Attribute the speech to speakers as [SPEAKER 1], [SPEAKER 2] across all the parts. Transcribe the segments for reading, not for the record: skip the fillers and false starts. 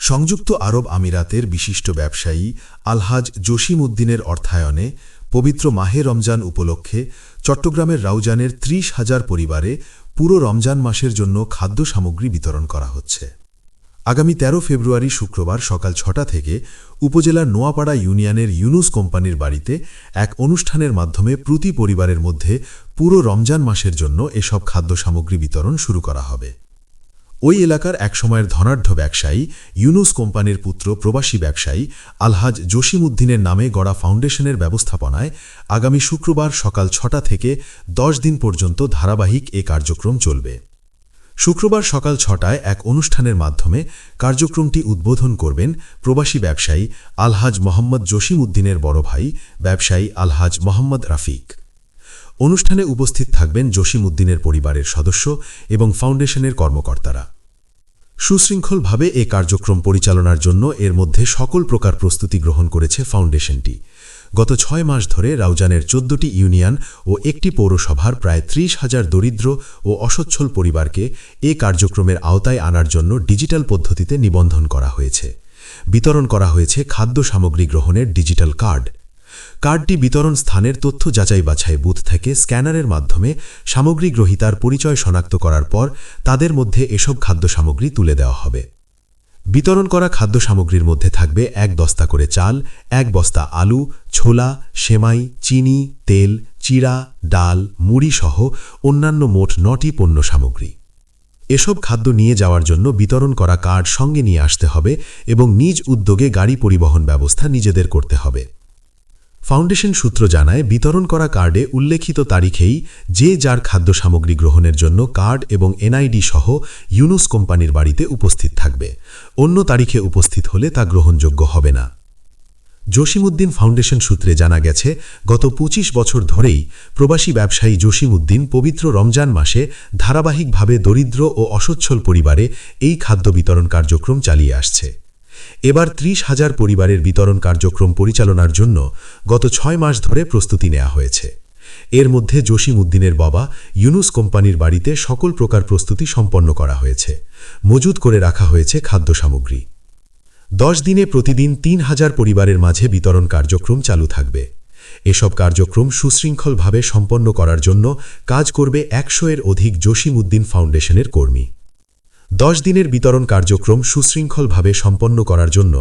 [SPEAKER 1] সংযুক্ত আরব আমিরাতের বিশিষ্ট ব্যবসায়ী আলহাজ জসিম উদ্দিনের অর্থায়নে পবিত্র মাহে রমজান উপলক্ষে চট্টগ্রামের রাউজানের ৩০,০০০ পরিবারে পুরো রমজান মাসের জন্য খাদ্য সামগ্রী বিতরণ করা হচ্ছে। আগামী ১৩ ফেব্রুয়ারি শুক্রবার সকাল ৬টা থেকে উপজেলার নোয়াপাড়া ইউনিয়নের ইউনুস কোম্পানির বাড়িতে এক অনুষ্ঠানের মাধ্যমে প্রতি পরিবারের মধ্যে পুরো রমজান মাসের জন্য এসব খাদ্য সামগ্রী বিতরণ শুরু করা হবে। ওই এলাকার একসময়ের ধনাঢ্য ব্যবসায়ী ইউনুস কোম্পানির পুত্র প্রবাসী ব্যবসায়ী আলহাজ জসিম উদ্দিনের নামে গড়া ফাউন্ডেশনের ব্যবস্থাপনায় আগামী শুক্রবার সকাল ৬টা থেকে ১০ দিন পর্যন্ত ধারাবাহিক এ কার্যক্রম চলবে। শুক্রবার সকাল ৬টায় এক অনুষ্ঠানের মাধ্যমে কার্যক্রমটি উদ্বোধন করবেন প্রবাসী ব্যবসায়ী আলহাজ মোহাম্মদ জসিম উদ্দিনের বড় ভাই ব্যবসায়ী আলহাজ মোহাম্মদ রাফিক। অনুষ্ঠানে উপস্থিত থাকবেন জসিম উদ্দিনের পরিবারের সদস্য এবং ফাউন্ডেশনের কর্মকর্তারা। সুশৃঙ্খলভাবে এ কার্যক্রম পরিচালনার জন্য এর মধ্যে সকল প্রকার প্রস্তুতি গ্রহণ করেছে ফাউন্ডেশনটি। গত ৬ মাস ধরে রাউজানের ১৪টি ইউনিয়ন ও একটি পৌরসভার প্রায় ৩০,০০০ দরিদ্র ও অসচ্ছল পরিবারকে এ কার্যক্রমের আওতায় আনার জন্য ডিজিটাল পদ্ধতিতে নিবন্ধন করা হয়েছে। বিতরণ করা হয়েছে খাদ্য সামগ্রী গ্রহণের ডিজিটাল কার্ড। কার্ডটি বিতরণ স্থানের তথ্য যাচাই বাছাই বুথ থেকে স্ক্যানারের মাধ্যমে সামগ্রী গ্রহীতার পরিচয় শনাক্ত করার পর তাদের মধ্যে এসব খাদ্য সামগ্রী তুলে দেওয়া হবে। বিতরণ করা খাদ্য সামগ্রীর মধ্যে থাকবে ১ বস্তা করে চাল, ১ বস্তা আলু, ছোলা, সেমাই, চিনি, তেল, চিড়া, ডাল, মুড়ি সহ অন্যান্য মোট ৯টি পণ্য সামগ্রী। এসব খাদ্য নিয়ে যাওয়ার জন্য বিতরণ করা কার্ড সঙ্গে নিয়ে আসতে হবে এবং নিজ উদ্যোগে গাড়ি পরিবহন ব্যবস্থা নিজেদের করতে হবে। ফাউন্ডেশন সূত্র জানায়, বিতরণ করা কার্ডে উল্লেখিত তারিখেই যে যার খাদ্য সামগ্রী গ্রহণের জন্য কার্ড এবং এনআইডি সহ ইউনুস কোম্পানির বাড়িতে উপস্থিত থাকবে। অন্য তারিখে উপস্থিত হলে তা গ্রহণযোগ্য হবে না। জসিম উদ্দিন ফাউন্ডেশন সূত্রে জানা গেছে, গত ২৫ বছর ধরেই প্রবাসী ব্যবসায়ী জসিম উদ্দিন পবিত্র রমজান মাসে ধারাবাহিকভাবে দরিদ্র ও অসচ্ছল পরিবারে এই খাদ্য বিতরণ কার্যক্রম চালিয়ে আসছে। এবার ৩০,০০০ পরিবারের বিতরণ কার্যক্রম পরিচালনার জন্য গত ৬ মাস ধরে প্রস্তুতি নেওয়া হয়েছে। এর মধ্যে জসিম উদ্দিনের বাবা ইউনুস কোম্পানির বাড়িতে সকল প্রকার প্রস্তুতি সম্পন্ন করা হয়েছে। মজুত করে রাখা হয়েছে খাদ্য সামগ্রী। ১০ দিনে প্রতিদিন ৩,০০০ পরিবারের মাঝে বিতরণ কার্যক্রম চালু থাকবে। এসব কার্যক্রম সুশৃঙ্খলভাবে সম্পন্ন করার জন্য কাজ করবে ১০০-এর অধিক জসিম উদ্দিন ফাউন্ডেশনের কর্মী। ১০ দিনের বিতরণ কার্যক্রম সুশৃঙ্খলভাবে সম্পন্ন করার জন্য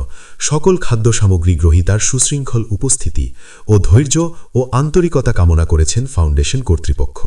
[SPEAKER 1] সকল খাদ্য সামগ্রী গ্রহীতার সুশৃঙ্খল উপস্থিতি ও ধৈর্য ও আন্তরিকতা কামনা করেছেন ফাউন্ডেশন কর্তৃপক্ষ।